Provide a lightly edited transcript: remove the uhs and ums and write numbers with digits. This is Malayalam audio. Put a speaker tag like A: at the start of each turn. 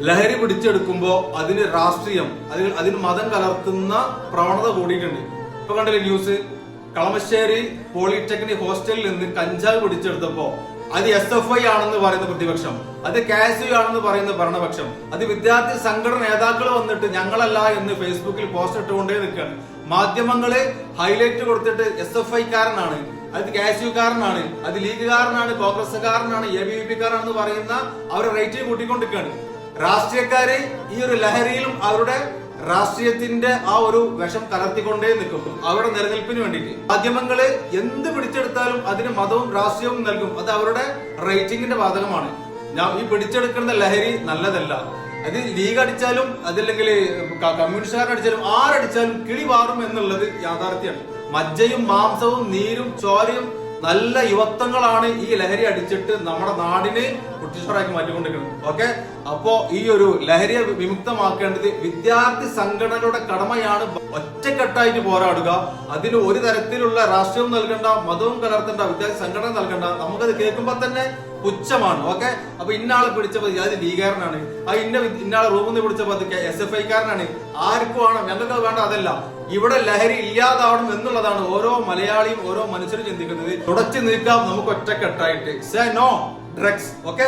A: ലഹരി പിടിച്ചെടുക്കുമ്പോ അതിന് രാഷ്ട്രീയം, അതിന് മതം കലർത്തുന്ന പ്രവണത കൂടിയിട്ടുണ്ട്. ഇപ്പൊ കണ്ടില്ലേ ന്യൂസ്, കളമശ്ശേരി പോളിടെക്നിക് ഹോസ്റ്റലിൽ നിന്ന് കഞ്ചാവ് പിടിച്ചെടുത്തപ്പോ അത് SFI ആണെന്ന് പറയുന്ന പ്രതിപക്ഷം, അത് KSU ആണെന്ന് പറയുന്ന ഭരണപക്ഷം, അത് വിദ്യാർത്ഥി സംഘടന നേതാക്കൾ വന്നിട്ട് ഞങ്ങളല്ല എന്ന് ഫേസ്ബുക്കിൽ പോസ്റ്റ് ഇട്ടുകൊണ്ടേ നിൽക്കുകയാണ്. മാധ്യമങ്ങള് ഹൈലൈറ്റ് കൊടുത്തിട്ട് SFI കാരനാണ്, അത് KSU കാരനാണ്, അത് ലീഗുകാരനാണ്, കോൺഗ്രസ്സുകാരനാണ്, ABVP കാരനാണെന്ന് പറയുന്ന അവരെ റേറ്റ് കൂട്ടിക്കൊണ്ടിരിക്കുകയാണ്. രാഷ്ട്രീയക്കാര് ഈ ഒരു ലഹരിയിലും അവരുടെ രാഷ്ട്രീയത്തിന്റെ ആ ഒരു വിഷം കലർത്തിക്കൊണ്ടേ നിൽക്കും അവരുടെ നിലനിൽപ്പിന് വേണ്ടിയിട്ട്. മാധ്യമങ്ങള് എന്ത് പിടിച്ചെടുത്താലും അതിന് മതവും രാഷ്ട്രീയവും നൽകും. അത് അവരുടെ റേറ്റിംഗിന്റെ ബാധകമാണ്. ഈ പിടിച്ചെടുക്കുന്ന ലഹരി നല്ലതല്ല. അത് ലീഗ് അടിച്ചാലും അതില്ലെങ്കിൽ കമ്മ്യൂണിസ്റ്റുകാരടിച്ചാലും ആരടിച്ചാലും കിളി പാറും എന്നുള്ളത് യാഥാർത്ഥ്യമാണ്. മജ്ജയും മാംസവും നീരും ചോരയും നല്ല യുവത്വങ്ങളാണ് ഈ ലഹരി അടിച്ചിട്ട് നമ്മുടെ നാടിനെ കുട്ടിച്ചോറാക്കി മാറ്റിക്കൊണ്ടിരിക്കുന്നത്. ഓക്കെ, അപ്പോ ഈ ഒരു ലഹരിയെ വിമുക്തമാക്കേണ്ടത് വിദ്യാർത്ഥി സംഘടനകളുടെ കടമയാണ്. ഒറ്റക്കെട്ടായിട്ട് പോരാടുക. അതിന് ഒരു തരത്തിലുള്ള രാഷ്ട്രീയവും നൽകണ്ട, മതവും കലർത്തേണ്ട, വിദ്യാർത്ഥി സംഘടന നൽകണ്ട. നമുക്കത് കേൾക്കുമ്പോ തന്നെ പുച്ഛമാണ്. ഓക്കെ, അപ്പൊ ഇന്നാളെ പിടിച്ചപ്പോ അത് ലീഗാരനാണ്, ഇന്നാളെ റൂമിൽ നിന്ന് പിടിച്ചപ്പോ അത് SFI കാരനാണ്. ആർക്കും വേണം, ഞങ്ങൾക്ക് വേണ്ട. അതല്ല, ഇവിടെ ലഹരി ഇല്ലാതാവണം എന്നുള്ളതാണ് ഓരോ മലയാളിയും ഓരോ മനുഷ്യരും ചിന്തിക്കുന്നത്. തുടച്ചു നീക്കാം നമുക്ക് ഒറ്റക്കെട്ടായിട്ട്. Say no drugs. ഓക്കെ.